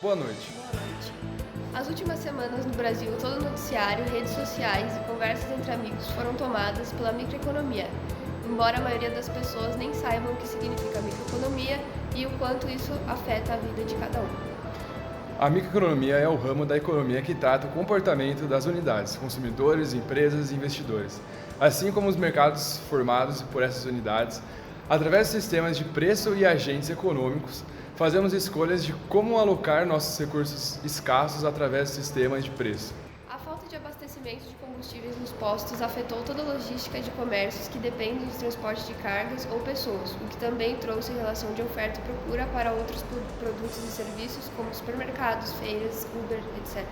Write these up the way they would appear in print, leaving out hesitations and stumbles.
Boa noite. Boa noite. As últimas semanas no Brasil, todo noticiário, redes sociais e conversas entre amigos foram tomadas pela microeconomia, embora a maioria das pessoas nem saibam o que significa microeconomia e o quanto isso afeta a vida de cada um. A microeconomia é o ramo da economia que trata o comportamento das unidades, consumidores, empresas e investidores, assim como os mercados formados por essas unidades. Através de sistemas de preço e agentes econômicos, fazemos escolhas de como alocar nossos recursos escassos através de sistemas de preço. A falta de abastecimento de combustíveis nos postos afetou toda a logística de comércios que dependem de transporte de cargas ou pessoas, o que também trouxe relação de oferta e procura para outros produtos e serviços como supermercados, feiras, Uber, etc.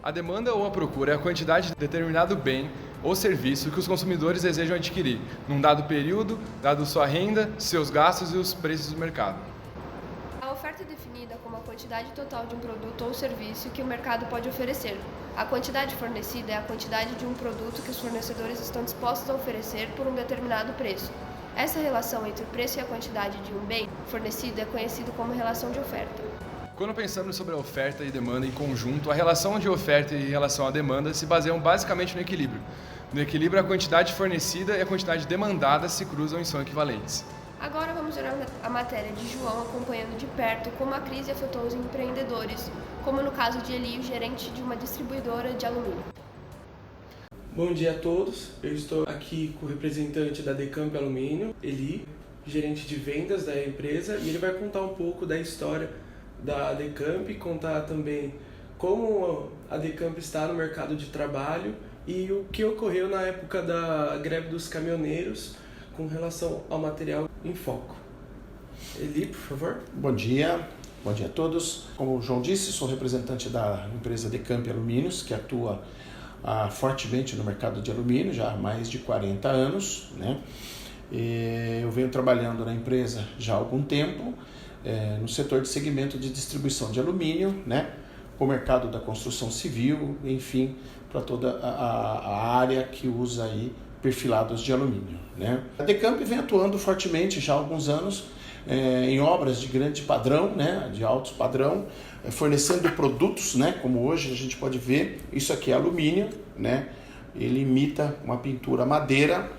A demanda ou a procura é a quantidade de determinado bem ou serviço que os consumidores desejam adquirir, num dado período, dado sua renda, seus gastos e os preços do mercado. A oferta é definida como a quantidade total de um produto ou serviço que o mercado pode oferecer. A quantidade fornecida é a quantidade de um produto que os fornecedores estão dispostos a oferecer por um determinado preço. Essa relação entre o preço e a quantidade de um bem fornecido é conhecida como relação de oferta. Quando pensamos sobre a oferta e demanda em conjunto, a relação de oferta e relação à demanda se baseiam basicamente no equilíbrio. No equilíbrio, a quantidade fornecida e a quantidade demandada se cruzam e são equivalentes. Agora vamos ver a matéria de João acompanhando de perto como a crise afetou os empreendedores, como no caso de Eli, gerente de uma distribuidora de alumínio. Bom dia a todos, eu estou aqui com o representante da Decamp Alumínio, Eli, gerente de vendas da empresa, e ele vai contar um pouco da história da Decamp, contar também como a Decamp está no mercado de trabalho e o que ocorreu na época da greve dos caminhoneiros com relação ao material em foco. Eli, por favor. Bom dia a todos. Como o João disse, sou representante da empresa Decamp Alumínios, que atua fortemente no mercado de alumínio já há mais de 40 anos, né? Eu venho trabalhando na empresa já há algum tempo, no setor de segmento de distribuição de alumínio, né? Para o mercado da construção civil, enfim, para toda a área que usa aí perfilados de alumínio, né? A Decamp vem atuando fortemente já há alguns anos em obras de grande padrão, né? De alto padrão, fornecendo produtos, né? Como hoje a gente pode ver, isso aqui é alumínio, né? Ele imita uma pintura madeira,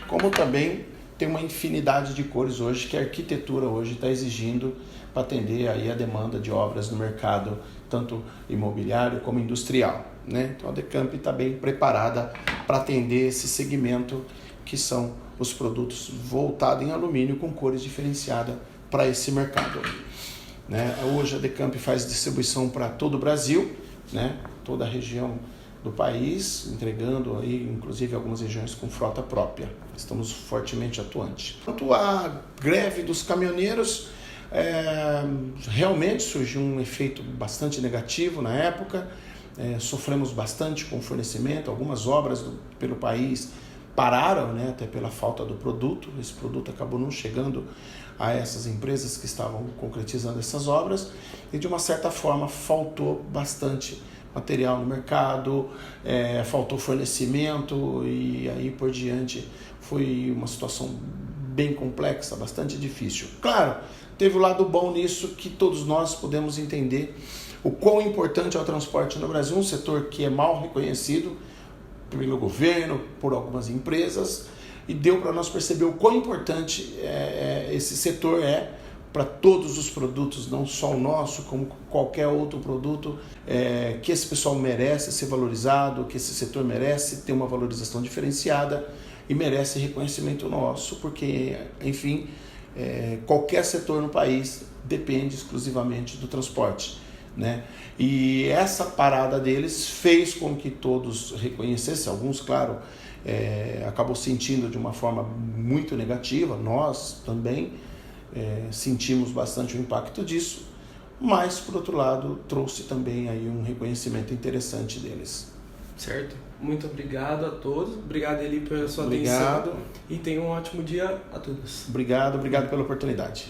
como também tem uma infinidade de cores hoje que a arquitetura hoje está exigindo para atender aí a demanda de obras no mercado, tanto imobiliário como industrial, né? Então a Decamp está bem preparada para atender esse segmento que são os produtos voltados em alumínio com cores diferenciadas para esse mercado, né? Hoje a Decamp faz distribuição para todo o Brasil, né? Toda a região do país, entregando aí inclusive algumas regiões com frota própria. Estamos fortemente atuantes. Quanto à greve dos caminhoneiros, realmente surgiu um efeito bastante negativo na época. Sofremos bastante com o fornecimento, algumas obras pelo país pararam, né, até pela falta do produto. Esse produto acabou não chegando a essas empresas que estavam concretizando essas obras e de uma certa forma faltou bastante material no mercado, faltou fornecimento e aí por diante foi uma situação bem complexa, bastante difícil. Claro, teve o lado bom nisso que todos nós podemos entender o quão importante é o transporte no Brasil, um setor que é mal reconhecido pelo governo, por algumas empresas, e deu para nós perceber o quão importante esse setor é para todos os produtos, não só o nosso, como qualquer outro produto, que esse pessoal merece ser valorizado, que esse setor merece ter uma valorização diferenciada e merece reconhecimento nosso, porque, enfim, qualquer setor no país depende exclusivamente do transporte, né? E essa parada deles fez com que todos reconhecessem, alguns, claro, acabou sentindo de uma forma muito negativa, nós também sentimos bastante o impacto disso, mas por outro lado trouxe também aí um reconhecimento interessante deles. Certo? Muito obrigado a todos, obrigado Eli pela sua atenção e tenham um ótimo dia a todos. Obrigado pela oportunidade.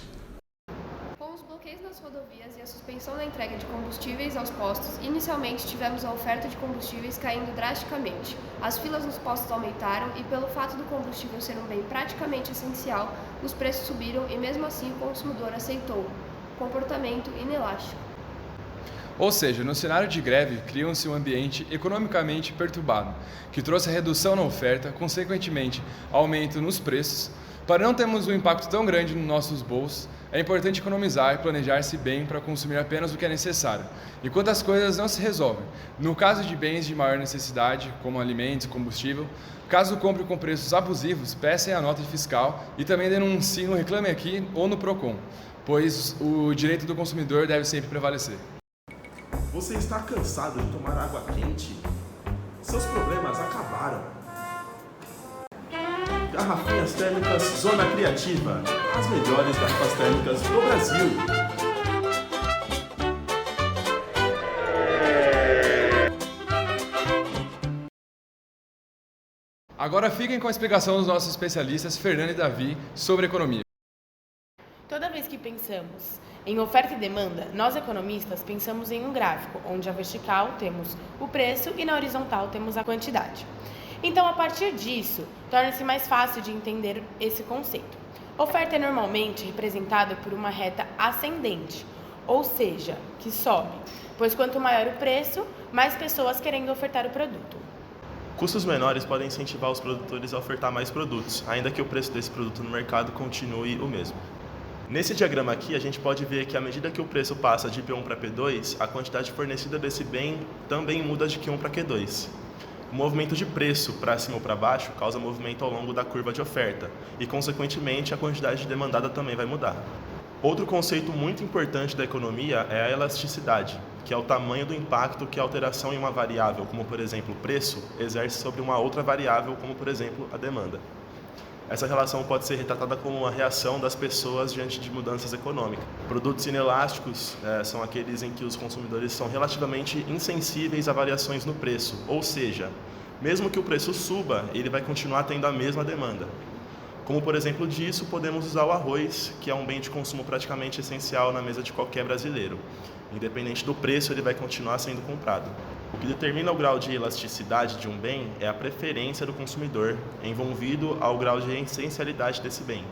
Com os bloqueios nas rodovias e a suspensão da entrega de combustíveis aos postos, inicialmente tivemos a oferta de combustíveis caindo drasticamente. As filas nos postos aumentaram e, pelo fato do combustível ser um bem praticamente essencial, os preços subiram e mesmo assim o consumidor aceitou. Comportamento inelástico. Ou seja, no cenário de greve, cria-se um ambiente economicamente perturbado, que trouxe a redução na oferta, consequentemente, aumento nos preços. Para não termos um impacto tão grande nos nossos bolsos, é importante economizar e planejar-se bem para consumir apenas o que é necessário, enquanto as coisas não se resolvem. No caso de bens de maior necessidade, como alimentos e combustível, caso compre com preços abusivos, peçam a nota fiscal e também denuncie no Reclame Aqui ou no Procon, pois o direito do consumidor deve sempre prevalecer. Você está cansado de tomar água quente? Seus problemas acabaram. Garrafinhas térmicas Zona Criativa. As melhores garrafas térmicas do Brasil. Agora fiquem com a explicação dos nossos especialistas Fernando e Davi sobre economia. Toda vez que pensamos em oferta e demanda, nós economistas pensamos em um gráfico, onde a vertical temos o preço e na horizontal temos a quantidade. Então, a partir disso, torna-se mais fácil de entender esse conceito. Oferta é normalmente representada por uma reta ascendente, ou seja, que sobe, pois quanto maior o preço, mais pessoas querendo ofertar o produto. Custos menores podem incentivar os produtores a ofertar mais produtos, ainda que o preço desse produto no mercado continue o mesmo. Nesse diagrama aqui, a gente pode ver que à medida que o preço passa de P1 para P2, a quantidade fornecida desse bem também muda de Q1 para Q2. O movimento de preço para cima ou para baixo causa movimento ao longo da curva de oferta e, consequentemente, a quantidade demandada também vai mudar. Outro conceito muito importante da economia é a elasticidade, que é o tamanho do impacto que a alteração em uma variável, como por exemplo o preço, exerce sobre uma outra variável, como por exemplo a demanda. Essa relação pode ser retratada como uma reação das pessoas diante de mudanças econômicas. Produtos inelásticos são aqueles em que os consumidores são relativamente insensíveis a variações no preço, ou seja, mesmo que o preço suba, ele vai continuar tendo a mesma demanda. Como por exemplo disso, podemos usar o arroz, que é um bem de consumo praticamente essencial na mesa de qualquer brasileiro. Independente do preço, ele vai continuar sendo comprado. O que determina o grau de elasticidade de um bem é a preferência do consumidor, envolvido ao grau de essencialidade desse bem,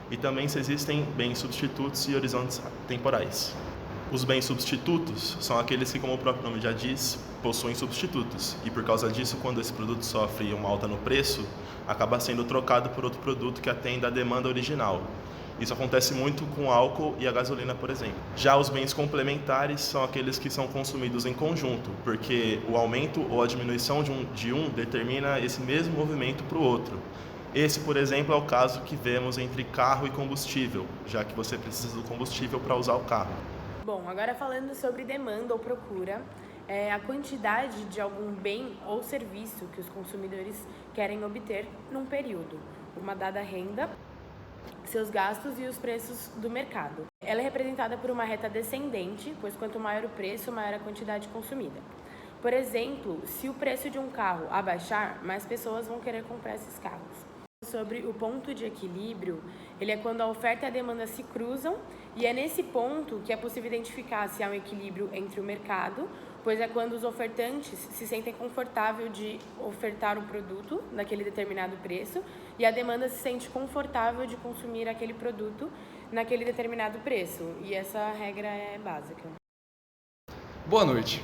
e também se existem bens substitutos e horizontes temporais. Os bens substitutos são aqueles que, como o próprio nome já diz, possuem substitutos, e por causa disso, quando esse produto sofre uma alta no preço, acaba sendo trocado por outro produto que atenda à demanda original. Isso acontece muito com o álcool e a gasolina, por exemplo. Já os bens complementares são aqueles que são consumidos em conjunto, porque o aumento ou a diminuição de um determina esse mesmo movimento para o outro. Esse, por exemplo, é o caso que vemos entre carro e combustível, já que você precisa do combustível para usar o carro. Bom, agora falando sobre demanda ou procura, a quantidade de algum bem ou serviço que os consumidores querem obter num período, uma dada renda, seus gastos e os preços do mercado. Ela é representada por uma reta descendente, pois quanto maior o preço, maior a quantidade consumida. Por exemplo, se o preço de um carro abaixar, mais pessoas vão querer comprar esses carros. Sobre o ponto de equilíbrio, ele é quando a oferta e a demanda se cruzam, e é nesse ponto que é possível identificar se há um equilíbrio entre o mercado, pois é quando os ofertantes se sentem confortáveis de ofertar um produto naquele determinado preço e a demanda se sente confortável de consumir aquele produto naquele determinado preço. E essa regra é básica. Boa noite.